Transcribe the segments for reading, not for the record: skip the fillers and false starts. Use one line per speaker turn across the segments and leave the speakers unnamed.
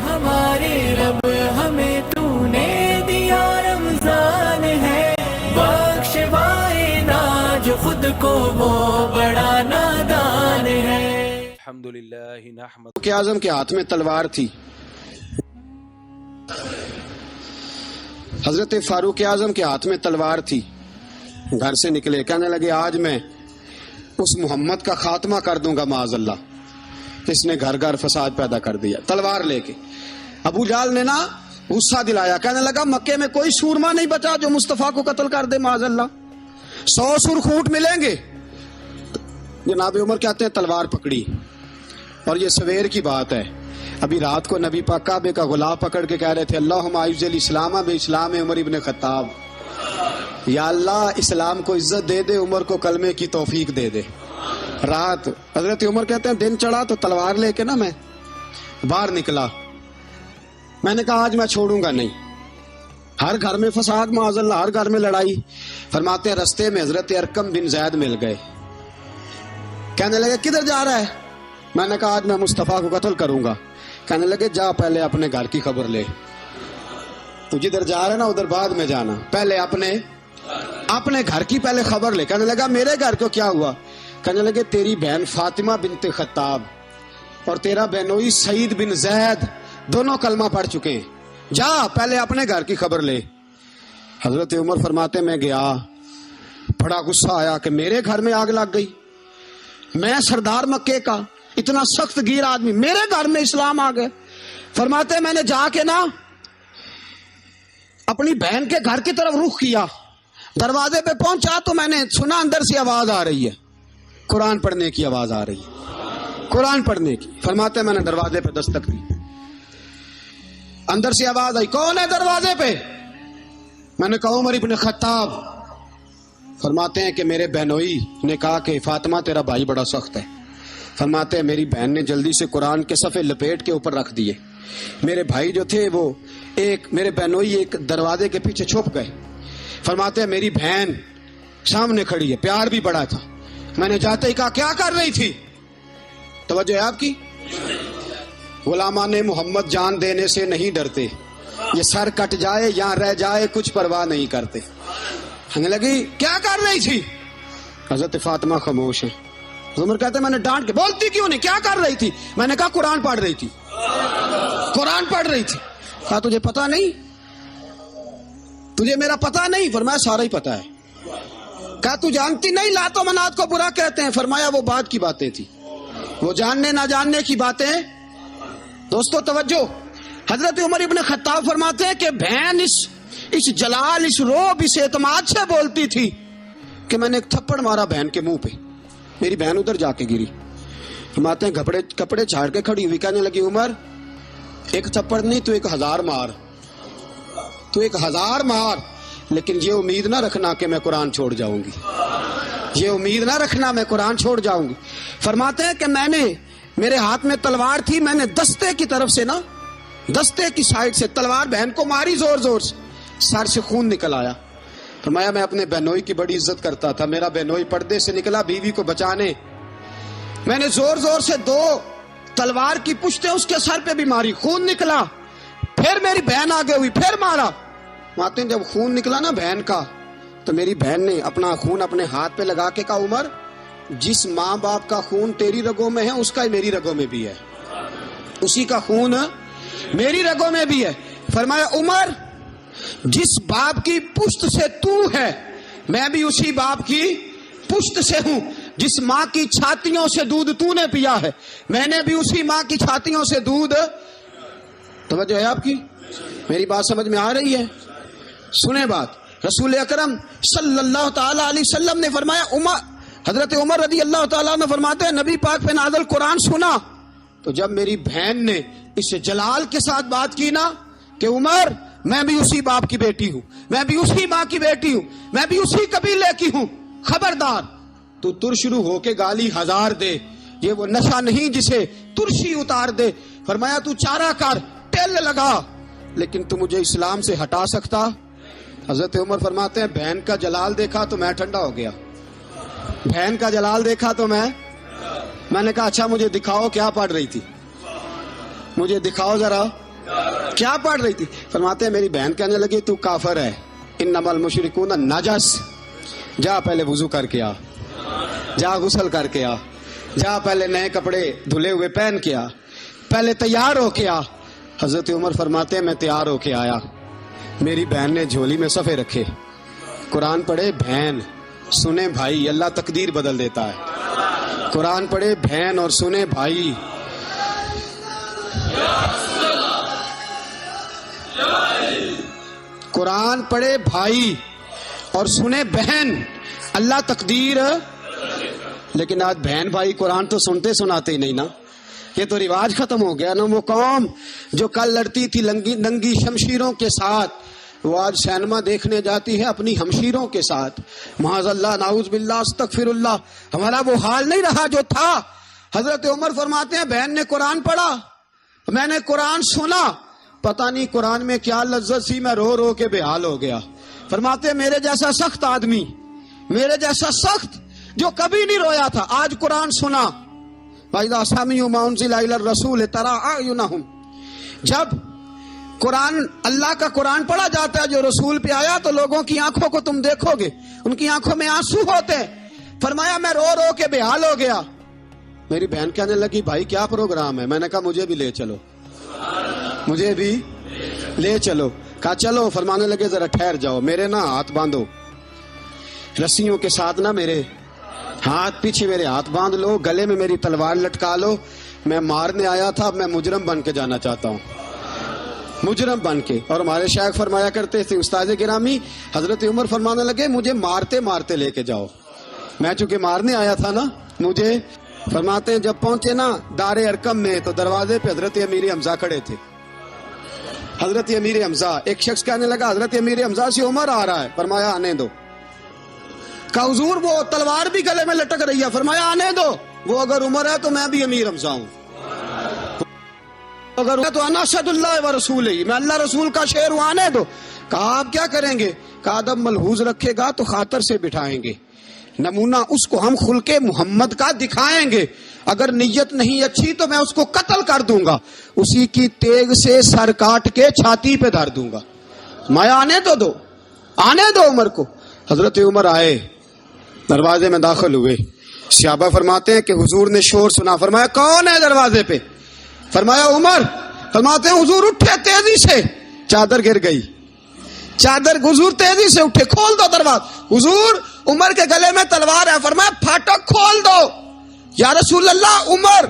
ہمارے رب ہمیں تُونے دیا رمضان ہے، بخشوائے نا جو خود کو وہ بڑا نادان ہے۔
الحمدللہ نحمد۔
فاروق اعظم کے ہاتھ میں تلوار تھی، حضرت فاروق اعظم کے ہاتھ میں تلوار تھی، گھر سے نکلے، کہنے لگے آج میں اس محمد کا خاتمہ کر دوں گا معاذ اللہ، اس نے گھر گھر فساد پیدا کر دیا تلوار لے کے۔ ابو جہل نے نا غصہ دلایا، کہنے لگا مکے میں کوئی سورما نہیں بچا جو مصطفیٰ کو قتل کر دے معاذ اللہ، 100 سرخوٹ ملیں گے۔ جناب عمر کہتے ہیں تلوار پکڑی، اور یہ سویر کی بات ہے، ابھی رات کو نبی پاک کعبے کا غلاف پکڑ کے کہہ رہے تھے اللہم اعز الاسلام باسلام عمر ابن خطاب، یا اللہ اسلام کو عزت دے دے، عمر کو کلمے کی توفیق دے دے۔ رات حضرت عمر کہتے ہیں دن چڑھا تو تلوار لے کے نا میں باہر نکلا، میں نے کہا آج میں چھوڑوں گا نہیں، ہر گھر میں فساد معاذ اللہ، ہر گھر میں لڑائی۔ فرماتے ہیں رستے میں حضرت ارقم بن زید مل گئے، کہنے لگے کدھر جا رہا ہے؟ میں نے کہا آج میں مصطفیٰ کو قتل کروں گا۔ کہنے لگے جا پہلے اپنے گھر کی خبر لے، تو جدھر جا رہا ہے نا ادھر بعد میں جانا، پہلے اپنے گھر کی پہلے خبر لے۔ کہنے لگا میرے گھر کو کیا ہوا؟ کہنے لگے تیری بہن فاطمہ بنت خطاب اور تیرا بہنوئی سعید بن زید دونوں کلمہ پڑھ چکے ہیں، جا پہلے اپنے گھر کی خبر لے۔ حضرت عمر فرماتے میں گیا، بڑا غصہ آیا کہ میرے گھر میں آگ لگ گئی، میں سردار مکے کا اتنا سخت گیر آدمی، میرے گھر میں اسلام آ گئے۔ فرماتے میں نے جا کے نا اپنی بہن کے گھر کی طرف رخ کیا، دروازے پہ پہنچا تو میں نے سنا اندر سے آواز آ رہی ہے، قرآن پڑھنے کی آواز آ رہی ہے، قرآن پڑھنے کی۔ فرماتے میں نے دروازے پہ دستک دی، اندر سے آواز آئی کون ہے دروازے پہ؟ میں نے کہا عمر ابن خطاب۔ فرماتے ہیں کہ میرے بہنوئی نے کہا کہ فاطمہ تیرا بھائی بڑا سخت ہے۔ فرماتے ہیں میری بہن نے جلدی سے قرآن کے صفحے لپیٹ کے اوپر رکھ دیے، میرے بھائی جو تھے وہ میرے بہنوئی ایک دروازے کے پیچھے چھپ گئے۔ فرماتے ہیں میری بہن سامنے کھڑی ہے، پیار بھی بڑا تھا، میں نے جاتے ہی کہا کیا کر رہی تھی؟ توجہ ہے آپ کی؟ غلامان محمد جان دینے سے نہیں ڈرتے، یہ سر کٹ جائے یا رہ جائے کچھ پرواہ نہیں کرتے۔ ہمیں لگی کیا کر رہی تھی؟ حضرت فاطمہ خاموش ہے۔ عمر کہتے ہیں میں نے ڈانٹ کے بولتی کیوں نہیں، کیا کر رہی تھی؟ میں نے کہا قرآن پڑھ رہی تھی، قرآن پڑھ رہی تھی۔ کہا تجھے پتا نہیں، تجھے میرا پتا نہیں؟ فرمایا سارا ہی پتا ہے۔ کہا تو جانتی نہیں لات و منات کو برا کہتے ہیں؟ فرمایا وہ بعد کی باتیں تھی، وہ جاننے نہ جاننے کی باتیں۔ دوستو توجہ، حضرت عمر ابن خطاب فرماتے ہیں کہ بہن اس جلال، اس روب، اس اعتماد سے بولتی تھی کہ میں نے ایک تھپڑ مارا بہن کے منہ پہ، میری بہن ادھر جا کے گری۔ فرماتے ہیں کپڑے جھاڑ کے کھڑی ہوئی، کہنے لگی عمر ایک تھپڑ نہیں تو 1000 مار، تو 1000 مار، لیکن یہ امید نہ رکھنا کہ میں قرآن چھوڑ جاؤں گی، یہ امید نہ رکھنا میں قرآن چھوڑ جاؤں گی۔ فرماتے ہیں کہ میرے ہاتھ میں تلوار تھی، میں نے دستے کی طرف سے نا، دستے کی سائڈ سے تلوار بہن کو ماری زور زور سے، سر سے خون نکل آیا۔ فرمایا میں اپنے بہنوئی کی بڑی عزت کرتا تھا، میرا بہنوئی پردے سے نکلا بیوی کو بچانے، میں نے زور زور سے 2 تلوار کی پشتیں اس کے سر پہ بھی ماری، خون نکلا، پھر میری بہن آگے ہوئی، پھر مارا۔ ماتے جب خون نکلا نا بہن کا تو میری بہن نے اپنا خون اپنے ہاتھ پہ لگا کے کہا عمر جس ماں باپ کا خون تیری رگوں میں ہے اس کا ہی میری رگوں میں بھی ہے، اسی کا خون میری رگوں میں بھی ہے۔ فرمایا عمر جس باپ کی پشت سے تو ہے میں بھی اسی باپ کی پشت سے ہوں، جس ماں کی چھاتیوں سے دودھ تو نے پیا ہے میں نے بھی اسی ماں کی چھاتیوں سے دودھ۔ توجہ ہے آپ کی؟ میری بات سمجھ میں آ رہی ہے؟ سنیں بات، رسول اکرم صلی اللہ تعالی علیہ وسلم نے فرمایا، حضرت عمر رضی اللہ تعالیٰ نے فرماتے ہیں نبی پاک پہ نازل قرآن سنا تو جب میری بہن نے اس جلال کے ساتھ بات کی نا کہ عمر میں بھی اسی باپ کی بیٹی ہوں، میں بھی اسی ماں کی بیٹی ہوں، میں بھی اسی قبیلے کی ہوں، خبردار تو ترشرو ہو کے گالی 1000 دے، یہ وہ نشہ نہیں جسے ترشی اتار دے۔ فرمایا تو چارہ کر، ٹیل لگا، لیکن تو مجھے اسلام سے ہٹا سکتا؟ حضرت عمر فرماتے ہیں بہن کا جلال دیکھا تو میں ٹھنڈا ہو گیا، بہن کا جلال دیکھا تو میں نے کہا اچھا مجھے دکھاؤ کیا پڑھ رہی تھی، مجھے دکھاؤ ذرا کیا پڑھ رہی تھی؟ فرماتے ہیں میری بہن کہنے لگی تو کافر ہے، انما المشرکون نجس، جا پہلے وضو کر کے آ، جا غسل کر کے آ، جا پہلے نئے کپڑے دھلے ہوئے پہن کے آ، پہلے تیار ہو کے آ۔ حضرت عمر فرماتے ہیں میں تیار ہو کے آیا، میری بہن نے جھولی میں صفحے رکھے، قرآن پڑھے بہن سنے بھائی، اللہ تقدیر بدل دیتا ہے۔ قرآن پڑھے بہن اور سنے بھائی، قرآن پڑھے بھائی اور سنے بہن، اللہ تقدیر۔ لیکن آج بہن بھائی قرآن تو سنتے سناتے ہی نہیں نا، یہ تو رواج ختم ہو گیا نا۔ وہ قوم جو کل لڑتی تھی ننگی شمشیروں کے ساتھ، وہ آج سینما دیکھنے جاتی ہے اپنی ہمشیروں کے ساتھ۔ معاذ اللہ، نعوذ باللہ، استغفر اللہ، ہمارا وہ حال نہیں رہا جو تھا۔ حضرت عمر فرماتے ہیں بہن نے قرآن پڑھا، میں نے قرآن سنا، پتہ نہیں قرآن میں کیا لذت سی، میں رو رو کے بے حال ہو گیا۔ فرماتے ہیں میرے جیسا سخت آدمی، میرے جیسا سخت جو کبھی نہیں رویا تھا، آج قرآن سنا۔ وَإِذَا سَمِعُوا مَا أُنزِلَ إِلَى الرَّسُولِ تَرَىٰ أَعْيُنَهُمْ، جب قرآن اللہ کا قرآن پڑھا جاتا ہے جو رسول پہ آیا تو لوگوں کی آنکھوں کو تم دیکھو گے، ان کی آنکھوں میں آنسو ہوتے ہیں۔ فرمایا میں رو رو کے بے حال ہو گیا۔ میری بہن کہنے لگی بھائی کیا پروگرام ہے؟ میں نے کہا مجھے بھی لے چلو، مجھے بھی لے چلو۔ کہا چلو۔ فرمانے لگے ذرا ٹھہر جاؤ، میرے نا ہاتھ باندھو رسیوں کے ساتھ، نا میرے ہاتھ پیچھے میرے ہاتھ باندھ لو، گلے میں میری تلوار لٹکا لو، میں مارنے آیا تھا، اب میں مجرم بن کے جانا چاہتا ہوں، مجرم بن کے۔ اور ہمارے شیخ فرمایا کرتے تھے استاد گرامی، حضرت عمر فرمانے لگے مجھے مارتے مارتے لے کے جاؤ، میں چونکہ مارنے آیا تھا نا مجھے۔ فرماتے ہیں جب پہنچے نا دار ارقم میں تو دروازے پہ حضرت امیر حمزہ کھڑے تھے۔ حضرت امیر حمزہ، ایک شخص کہنے لگا حضرت امیر حمزہ سے عمر آ رہا ہے، فرمایا آنے دو۔ کہا حضور وہ تلوار بھی گلے میں لٹک رہی ہے، فرمایا آنے دو، وہ اگر عمر ہے تو میں بھی امیر حمزہ ہوں، اگر تو انا اسد اللہ و رسول ہی، میں اللہ رسول کا شعر ہوں، آنے دو۔ کہا آپ کیا کریں گے؟ کہا ادب ملحوظ رکھے گا تو خاطر سے بٹھائیں گے، نمونہ اس کو ہم خلق محمد کا دکھائیں گے، اگر نیت نہیں اچھی تو میں اس کو قتل کر دوں گا، اسی کی تیغ سے سر کاٹ کے چھاتی پہ دھر دوں گا، میں آنے تو دو، آنے دو عمر کو۔ حضرت عمر آئے، دروازے میں داخل ہوئے، صحابہ فرماتے ہیں کہ حضور نے شور سنا، فرمایا کون ہے دروازے پہ؟ فرمایا عمر۔ فرماتے ہیں حضور اٹھے تیزی سے، چادر گر گئی، چادر، حضور تیزی سے اٹھے، کھول دو دروازہ۔ حضور عمر کے گلے میں تلوار ہے، فرمایا پھاٹک کھول دو۔ یا رسول اللہ عمر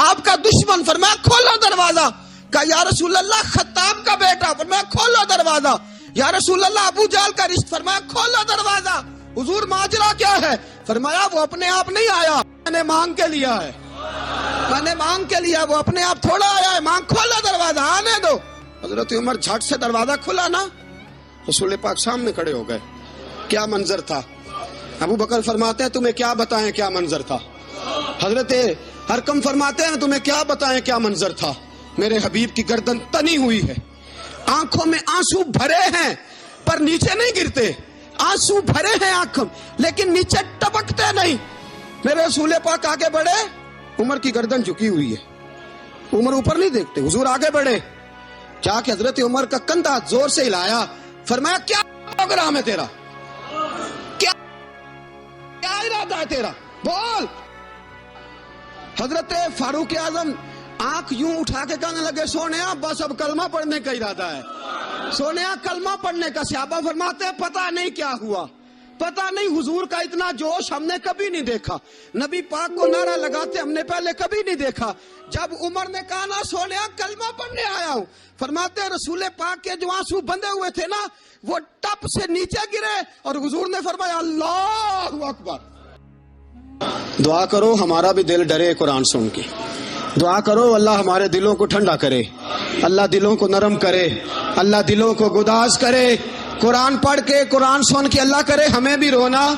آپ کا دشمن، فرمایا کھولو دروازہ۔ کہا یا رسول اللہ خطاب کا بیٹا، فرمایا کھولو دروازہ۔ یا رسول اللہ ابو جہل کا رشت، فرمایا کھولو دروازہ۔ حضور ماجرا کیا ہے؟ فرمایا وہ اپنے آپ نہیں آیا، میں نے مانگ کے لیا ہے، میں نے مانگ کے لیا، وہ اپنے آپ تھوڑا آیا ہے، مانگ، کھولا دروازہ، آنے دو۔ حضرت عمر جھٹ سے دروازہ کھلا نا، رسول پاک سامنے کھڑے ہو گئے۔ کیا منظر تھا؟ ابو بکر فرماتے ہیں تمہیں کیا بتائیں کیا منظر تھا؟ حضرت ارقم فرماتے ہیں تمہیں کیا بتائیں کیا منظر تھا؟ میرے حبیب کی گردن تنی ہوئی ہے، آنکھوں میں آنسو بھرے ہیں پر نیچے نہیں گرتے، آنسو بھرے ہیں آنکھوں لیکن نیچے ٹپکتے نہیں۔ میرے رسول پاک آگے بڑھے، عمر کی گردن جھکی ہوئی ہے، عمر اوپر نہیں دیکھتے، حضور آگے بڑھے، جا کے حضرت عمر کا کندھا زور سے ہلایا، فرمایا کیا پروگرام ہے تیرا؟ کیا ارادہ ہے تیرا؟ بول۔ حضرت فاروق اعظم آنکھ یوں اٹھا کے کہنے لگے سونیا بس اب کلمہ پڑھنے کا ارادہ ہے، سونیا کلمہ پڑھنے کا۔ صحابہ فرماتے ہیں پتہ نہیں کیا ہوا، پتہ نہیں، حضور کا اتنا جوش ہم نے کبھی نہیں دیکھا، نبی پاک کو نعرہ لگاتے ہم نے پہلے کبھی نہیں دیکھا۔ جب عمر نے کہا نا سونیا کلمہ پڑھنے آیا ہوں، فرماتے ہیں رسول پاک کے جو آنسو بندے ہوئے تھے نا وہ ٹپ سے نیچے گرے اور حضور نے فرمایا اللہ اکبر۔ دعا کرو ہمارا بھی دل ڈرے قرآن سن کے، دعا کرو اللہ ہمارے دلوں کو ٹھنڈا کرے، اللہ دلوں کو نرم کرے، اللہ دلوں کو گداز کرے، قرآن پڑھ کے قرآن سن کے اللہ کرے ہمیں بھی رونا